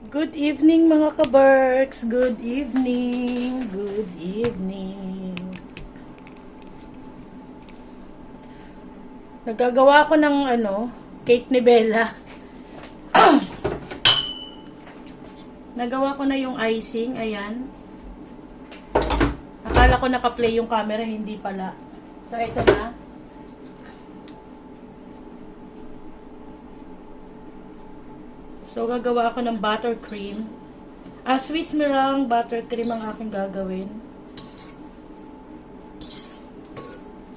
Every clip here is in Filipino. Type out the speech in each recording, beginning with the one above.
Good evening mga ka-Berks. Good evening. Good evening. Nagagawa ko ng cake ni Bella. Nagawa ko na yung icing. Ayan. Akala ko naka-play yung camera. Hindi pala. So, ito na. So, gagawa ako ng buttercream. Swiss meringue buttercream ang aking gagawin.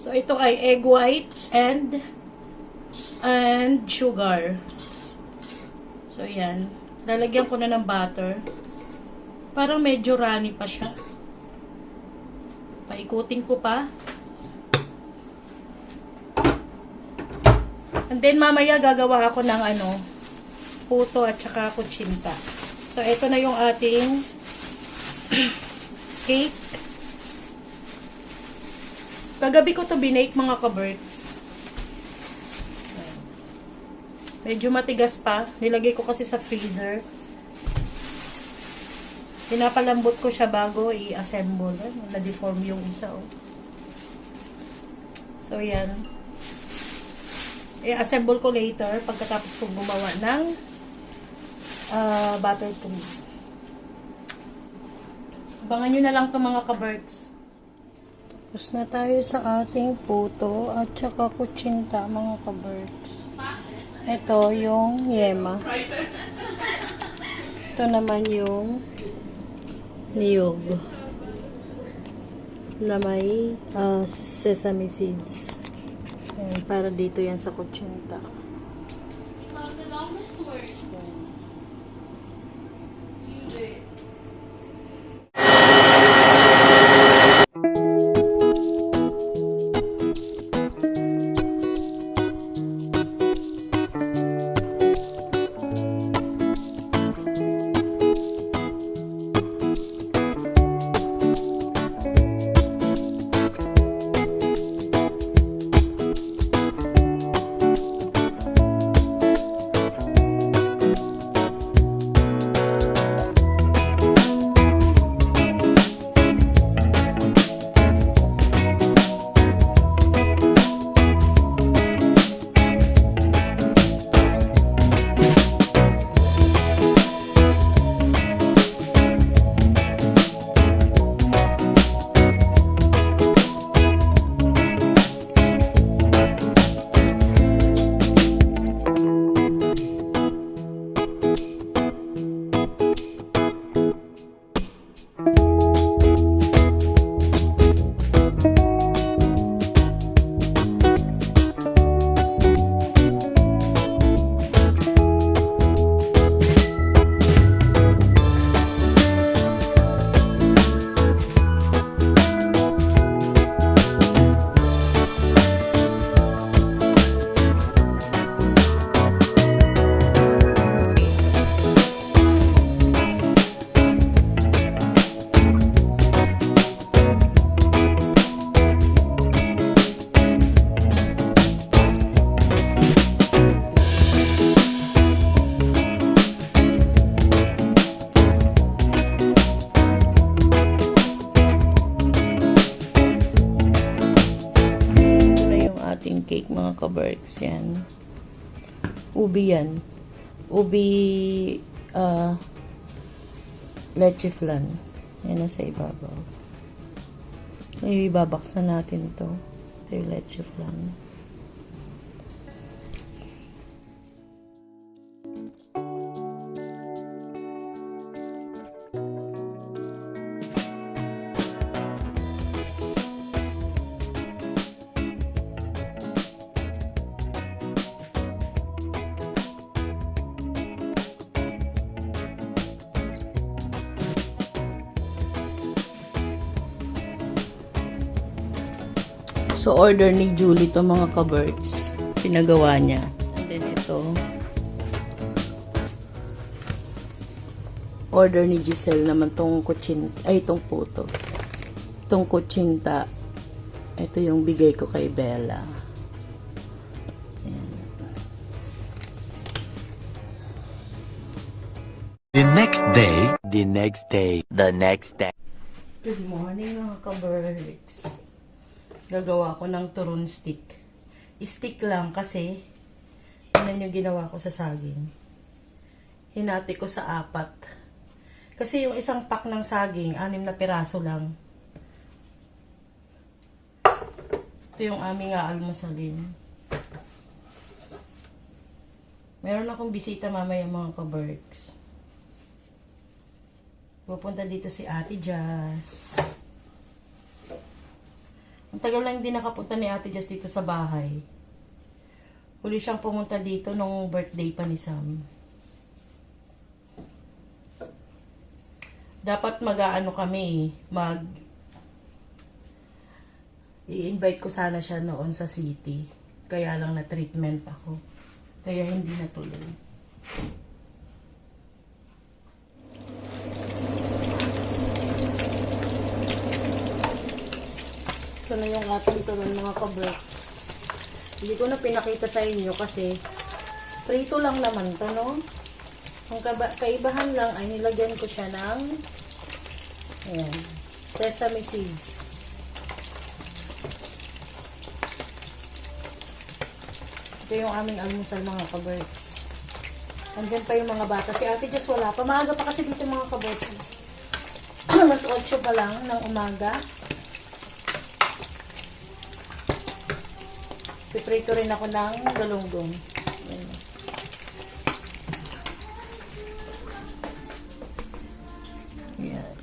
So, ito ay egg white and sugar. So, yan. Lalagyan ko na ng butter. Parang medyo runny pa siya. Paikutin ko pa. And then, mamaya gagawa ako ng puto at saka kutsinta. So, ito na yung ating cake. Kagabi ko to binake mga ka-Berks. Medyo matigas pa. Nilagay ko kasi sa freezer. Pinapalambot ko siya bago i-assemble. Na-deform yung isa. Oh. So, yan. I-assemble ko later pagkatapos kong gumawa ng buttercream. Abangan nyo na lang ito mga ka-Berks. Tapos na tayo sa ating puto at saka kutsinta mga ka-Berks. Ito yung yema. Ito naman yung niyog na may sesame seeds. Ayan, para dito yan sa kutsinta. Cake mga ka-Berks yan. Ubi yan. Ubi leche flan. Yan nasa ibabaw. Ibabaksan natin ito. Ito yung leche flan. So, order ni Julie to mga ka-Berks. Pinagawa niya. And then ito. Order ni Giselle naman tong itong puto. Itong kutsinta. Ito yung bigay ko kay Bella. Ayan. The next The next day. Good morning mga ka-birds. Gagawa ko ng turon stick. Stick lang kasi ano yung ginawa ko sa saging. Hinati ko sa 4. Kasi yung isang pack ng saging, 6 na piraso lang. Ito yung aming aalmusalin. Meron akong bisita mamaya mga ka-birds. Pupunta dito si Ate Jazz. Ang tagal lang hindi nakapunta ni Ate Jazz dito sa bahay. Huli siyang pumunta dito nung birthday pa ni Sam. Dapat mag-aano kami, i-invite ko sana siya noon sa city. Kaya lang na treatment ako. Kaya hindi natuloy. Ito na yung ating turon mga ka-birds. Hindi ko na pinakita sa inyo kasi prito lang naman to, no? Ang kaibahan lang ay nilagyan ko siya ng ayan, sesame seeds. Ito yung aming almusal mga ka-birds. Andyan pa yung mga bata. Si Ate Jess wala pa. Maaga pa kasi dito mga ka-birds. Mas 8 pa lang ng umaga. Piprito rin ako ng galunggong. Ayan. Ayan.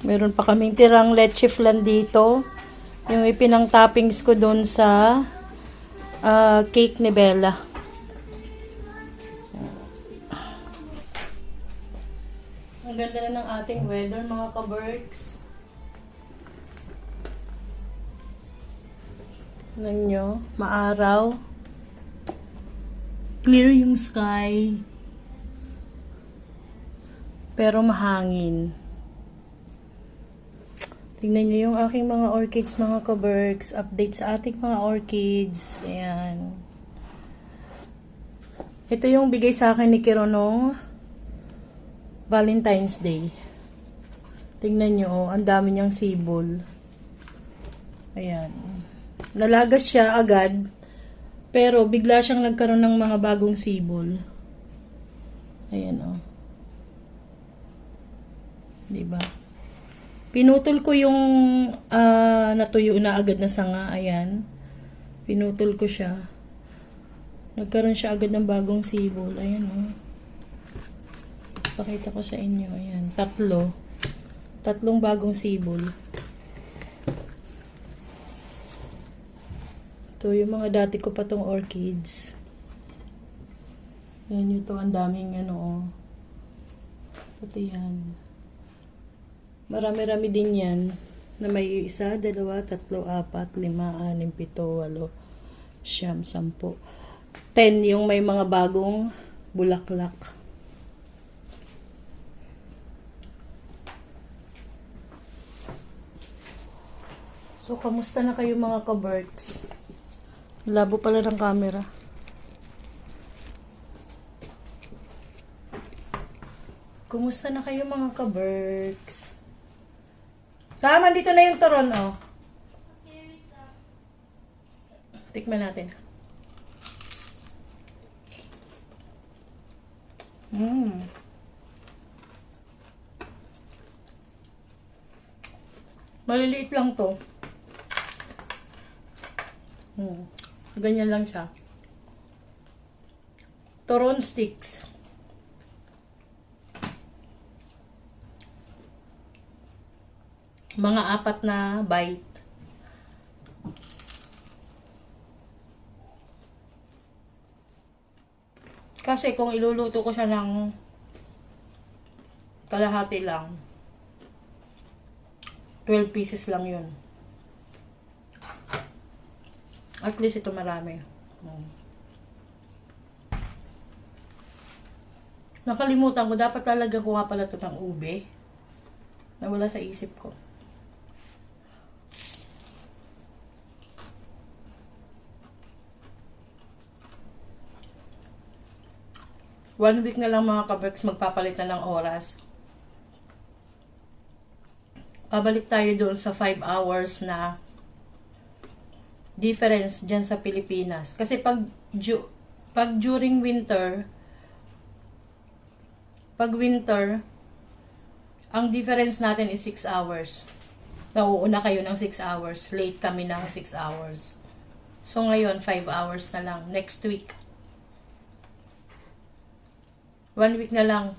Meron pa kaming tirang leche flan dito. Yung ipinang toppings ko doon sa cake ni Bella. Ang ganda na ng ating weather mga ka-birds. Tignan nyo, maaraw. Clear yung sky. Pero mahangin. Tignan nyo yung aking mga orchids, mga ka-birds. Update sa ating mga orchids. Ayan. Ito yung bigay sa akin ni Kirono Valentine's Day. Tignan nyo, oh, ang dami niyang sibol. Ayan. Nalagas siya agad, pero bigla siyang nagkaroon ng mga bagong sibol. Ayan, oh. Diba? Pinutol ko yung natuyo na agad na sanga. Ayan. Pinutol ko siya. Nagkaroon siya agad ng bagong sibol. Ayan, oh. Pakita ko sa inyo. Ayan. 3 bagong sibol. Ito yung mga dati ko pa tong orchids. Yan yung to, ang daming ano, oh. Ito yan. Marami-rami din yan. Na may 1, 2, 3, 4, 5, 6, 7, 8, 9, 10. 10 yung may mga bagong bulaklak. So, kamusta na kayo mga ka-birds? Labo pala ng camera. Kumusta na kayo mga ka-birds? Sama, dito na yung turon, oh. Tikman natin. Maliliit lang to. Ganyan lang siya. Turon sticks. Mga 4 na bite. Kasi kung iluluto ko siya ng kalahati lang, 12 pieces lang yun. At least ito marami. Nakalimutan ko, dapat talaga kuha pala ito ng ube. Nawala sa isip ko. 1 week na lang mga kaberks, magpapalit na ng oras. Pabalik tayo doon sa 5 hours na difference dyan sa Pilipinas. Kasi pag during winter, ang difference natin is 6 hours. Nauuna kayo ng 6 hours. Late kami ng 6 hours. So ngayon, 5 hours na lang. Next week. 1 week na lang.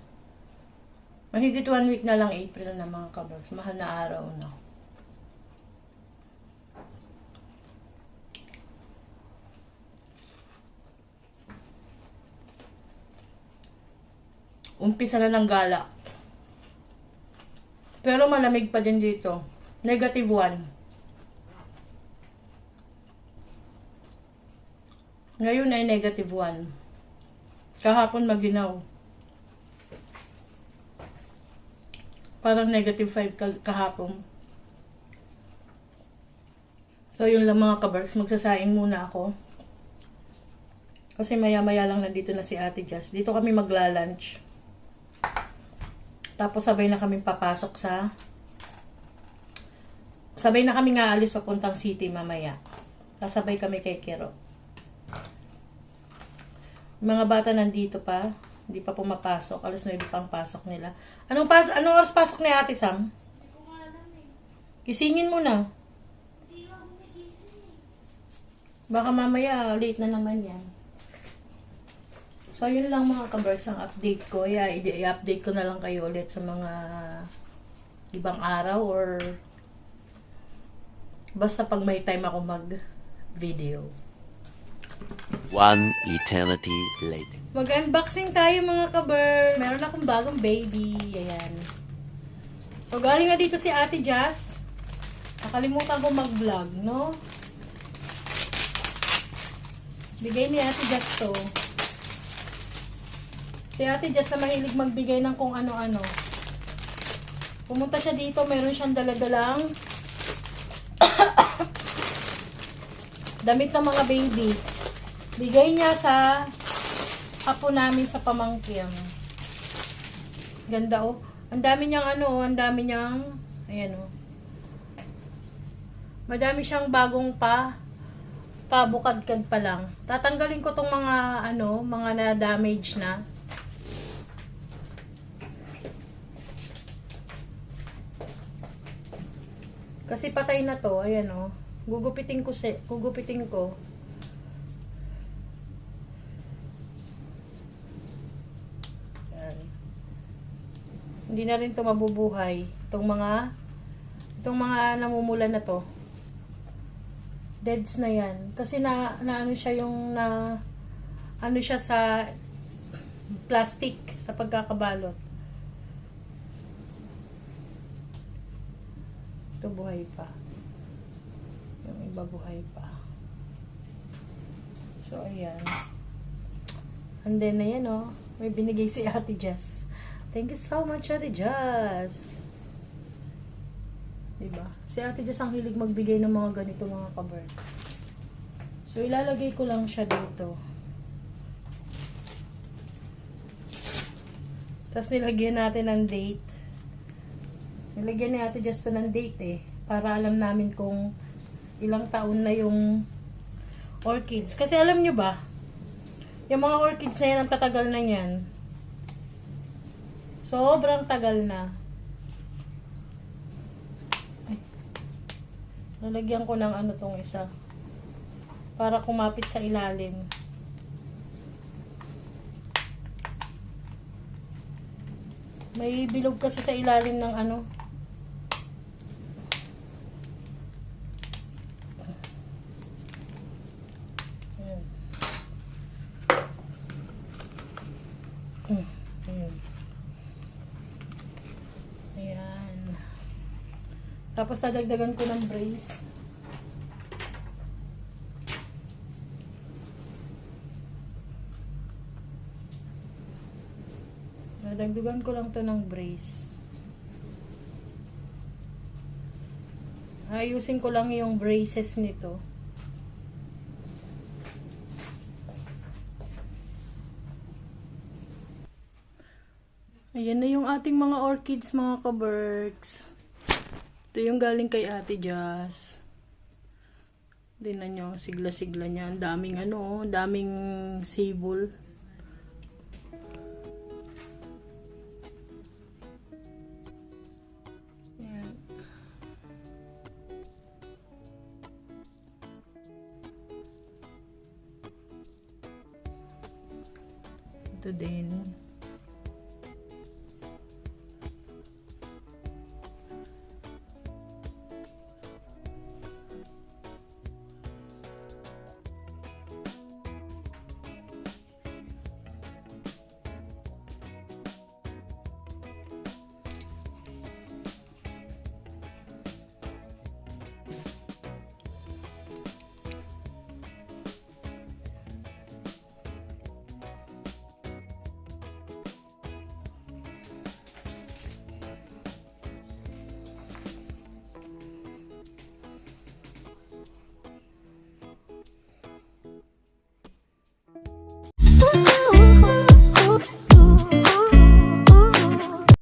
Mahigit 1 week na lang, April na mga kaberks. Mahal na araw na. Umpisa na ng gala. Pero malamig pa din dito. Negative 1. Ngayon ay negative 1. Kahapon maginaw. Parang negative 5 kahapon. So, yun lang mga kaberks. Magsasaing muna ako. Kasi maya-maya lang nandito na si Ate Jazz. Dito kami magla-lunch. Tapos sabay na kami papasok sa... Sabay na kami nga alis papuntang city mamaya. Kasabay kami kay Kiro. Mga bata nandito pa. Hindi pa pumapasok. Alas 9 pang pasok nila. Anong oras pasok ni Ate Sam? Hindi ko nga alam eh. Kisingin mo na. Hindi ako nagising eh. Baka mamaya late na naman yan. So, yun lang mga kaberks ang update ko. I-update ko na lang kayo ulit sa mga ibang araw or basta pag may time ako mag-video. 1 eternity later. Mag-unboxing tayo mga kaberks. Meron akong bagong baby. Ayan. So, galing na dito si Ate Jazz. Nakalimutan ko mag-vlog, no? Bigay ni Ate Jazz to. Si Ate Jazz na mahilig magbigay ng kung ano-ano. Pumunta siya dito, meron siyang daladalang damit ng mga baby. Bigay niya sa apo namin sa pamangkin. Ganda oh. Ang dami niyang ang dami niyang, ayan oh. Madami siyang bagong pabukadkad pa lang. Tatanggalin ko tong mga mga na-damage na. Kasi patay na to, ayan oh. Gugupitin ko. Ayan. Hindi na rin to mabubuhay. Itong mga namumula na to. Deads na yan. Kasi na ano siya yung ano siya sa plastic sa pagkakabalot. Ito buhay pa. Yung iba buhay pa. So, ayan. And then, ayan oh. May binigay si Ate Jazz. Thank you so much, Ate Jazz. Diba? Si Ate Jazz ang hilig magbigay ng mga ganito mga ka-birds. So, ilalagay ko lang siya dito. Tapos, nilagyan natin ng date. Nilagyan ni Ate Jazz to ng date eh. Para alam namin kung ilang taon na yung orchids. Kasi alam nyo ba, yung mga orchids na yan, ang tatagal na yan. Sobrang tagal na. Ay. Nalagyan ko ng tong isa. Para kumapit sa ilalim. May bilog kasi sa ilalim ng Ayan. Tapos dadagdagan ko ng brace. Dadagdagan ko lang to ng brace. Ayusin ko lang yung braces nito. Ayan na yung ating mga orchids, mga kaberks. Ito yung galing kay Ate Jazz. Tingnan nyo, sigla-sigla niya. Ang daming daming sibol. Ayan. Ito din.